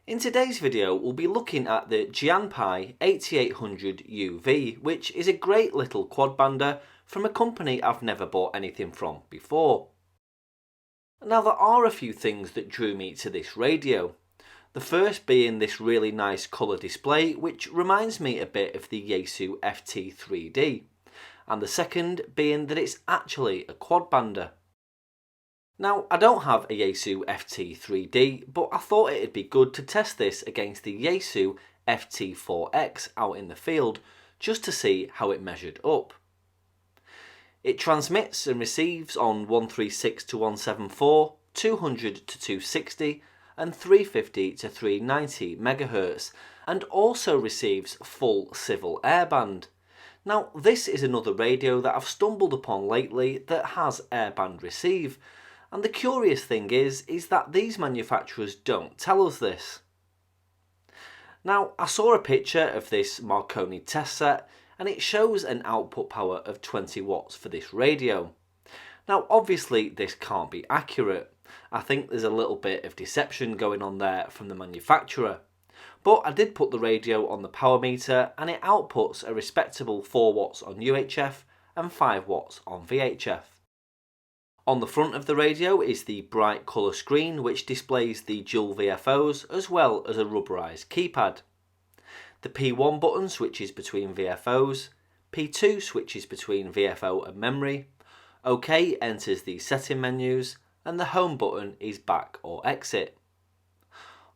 In today's video we'll be looking at the Yaesu 8800 UV, which is a great little quadbander from a company I've never bought anything from before. Now there are a few things that drew me to this radio. The first being this really nice colour display, which reminds me a bit of the Yaesu FT3D, and the second being that it's actually a quadbander. Now, I don't have a Yaesu FT3D, but I thought it'd be good to test this against the Yaesu FT4X out in the field, just to see how it measured up. It transmits and receives on 136 to 174, 200 to 260, and 350 to 390 MHz, and also receives full civil airband. Now, this is another radio that I've stumbled upon lately that has airband receive. And the curious thing is that these manufacturers don't tell us this. Now, I saw a picture of this Marconi test set and it shows an output power of 20 watts for this radio. Now, obviously this can't be accurate. I think there's a little bit of deception going on there from the manufacturer. But I did put the radio on the power meter and it outputs a respectable 4 watts on UHF and 5 watts on VHF. On the front of the radio is the bright colour screen which displays the dual VFOs as well as a rubberised keypad. The P1 button switches between VFOs, P2 switches between VFO and memory, OK enters the setting menus, and the home button is back or exit.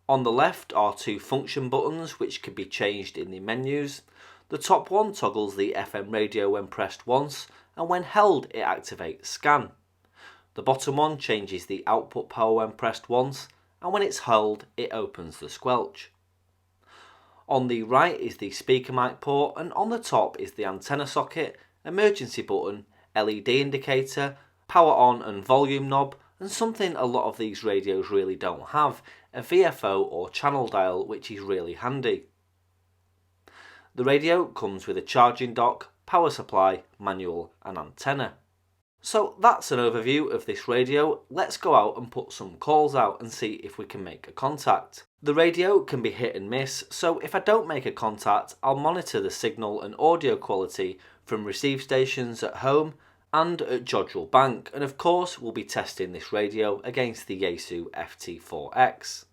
On the left are two function buttons which can be changed in the menus. The top one toggles the FM radio when pressed once, and when held it activates scan. The bottom one changes the output power when pressed once, and when it's held it opens the squelch. On the right is the speaker mic port, and on the top is the antenna socket, emergency button, LED indicator, power on and volume knob, and something a lot of these radios really don't have, a VFO or channel dial, which is really handy. The radio comes with a charging dock, power supply, manual and antenna. So that's an overview of this radio. Let's go out and put some calls out and see if we can make a contact. The radio can be hit and miss, so if I don't make a contact, I'll monitor the signal and audio quality from receive stations at home and at Jodrell Bank, and of course we'll be testing this radio against the Yaesu FT4X.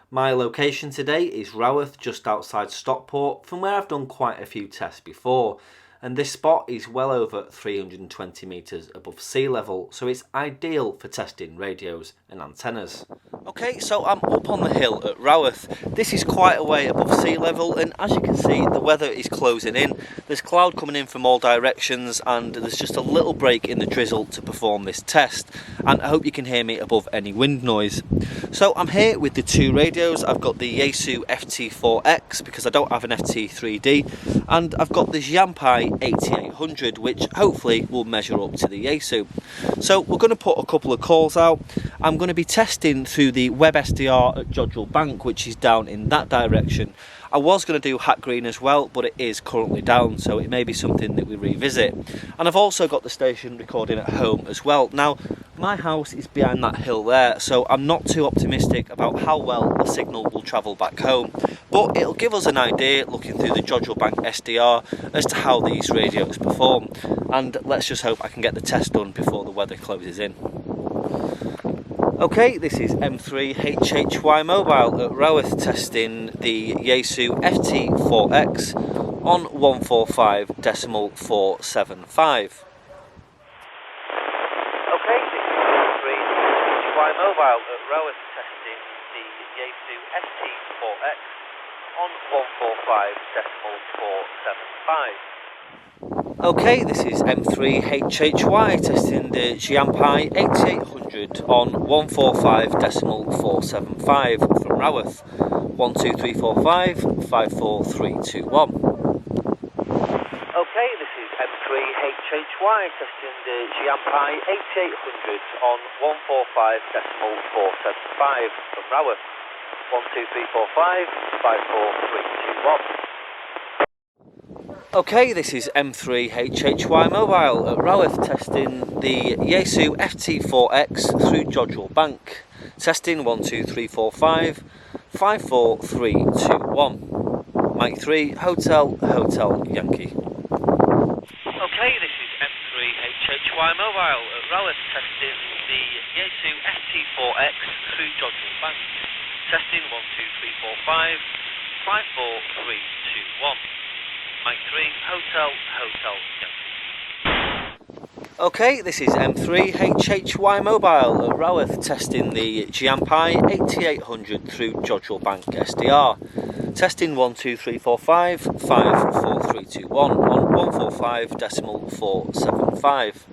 My location today is Raworth, just outside Stockport, from where I've done quite a few tests before. And this spot is well over 320 metres above sea level, so it's ideal for testing radios and antennas. Okay, so I'm up on the hill at Raworth. This is quite a way above sea level, and as you can see the weather is closing in. There's cloud coming in from all directions and there's just a little break in the drizzle to perform this test, and I hope you can hear me above any wind noise. So I'm here with the two radios. I've got the Yaesu FT4X because I don't have an FT3D, and I've got this Yaesu 8800 which hopefully will measure up to the Yaesu. So we're going to put a couple of calls out. I'm going to be testing through the web SDR at Jodrell Bank, which is down in that direction. I was going to do Hat Green as well, but it is currently down, so it may be something that we revisit. And I've also got the station recording at home as well. Now, my house is behind that hill there, so I'm not too optimistic about how well the signal will travel back home. But it'll give us an idea, looking through the Jodrell Bank SDR, as to how these radios perform. And let's just hope I can get the test done before the weather closes in. Okay, this is M3HHY Mobile at Raworth testing the Yaesu FT4X on 145.475. Okay, this is M3HHY Mobile at Raworth testing the Yaesu FT4X on 145.475. Okay, this is M3HHY testing the Yaesu 8800 on 145.475 from Raworth. 12345 54321. Okay, this is M3HHY testing the Yaesu 8800 on 145.475 from Raworth. 12345 54321. Okay, this is M3HHY Mobile at Raworth testing the Yaesu FT4X through Jodrell Bank. Testing 12345 54321. Mike 3, Hotel, Hotel Yankee. Okay, this is M3HHY Mobile at Roweth testing the Yaesu ST4X through Jodrell Bank. Testing 12345 54321. Mike 3, Hotel, Hotel Yankee. Okay, this is M3HHY Mobile at Roweth testing the Giampai 8800 through Jodrell Bank SDR. Testing 12345 54321 on 145.475.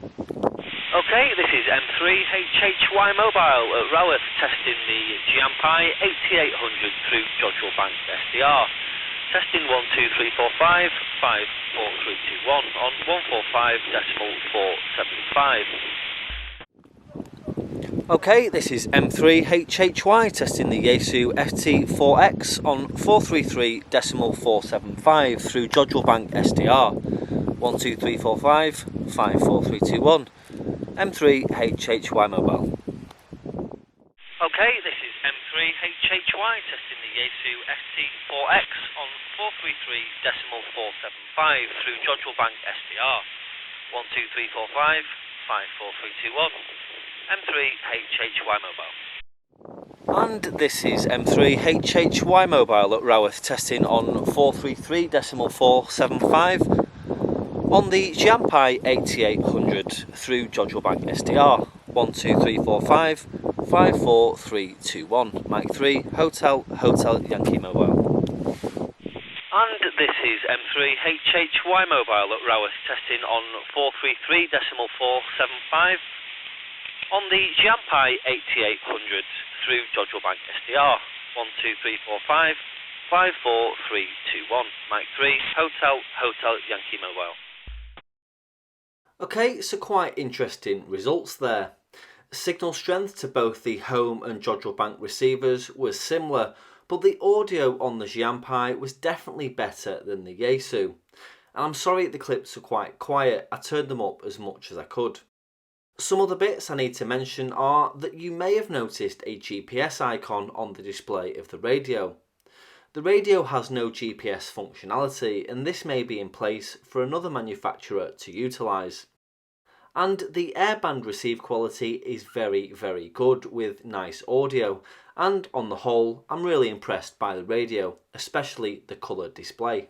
Okay, this is M3HHY Mobile at Roweth testing the Giampai 8800 through Jodrell Bank SDR. Testing 12345 54321 on 145.475. Okay, this is M3HHY testing the Yaesu FT4X on 433.475 through Jodrell Bank SDR. 12345 54321. M3HHY Mobile. Okay, this is M3HHY testing the Yaesu ST4X on 433.475 through Jodrell Bank SDR. 12345 54321. M3HHY Mobile. And this is M3HHY Mobile at Roweth testing on 433.475 on the Giampai 8800 through Jodrell Bank SDR. 12345 54321. Mike 3, Hotel, Hotel Yankee Mobile. And this is M3HHY Mobile at Roweth testing on 433.475 on the Giampai 8800 through Jodrell Bank SDR. 12345 54321. Mike 3, Hotel, Hotel Yankee Mobile. Okay, so quite interesting results there. Signal strength to both the home and Jodrell Bank receivers was similar, but the audio on the Giampai was definitely better than the Yaesu. And I'm sorry the clips are quite quiet, I turned them up as much as I could. Some other bits I need to mention are that you may have noticed a GPS icon on the display of the radio. The radio has no GPS functionality, and this may be in place for another manufacturer to utilise. And the airband receive quality is very, very good with nice audio, and on the whole I'm really impressed by the radio, especially the colour display.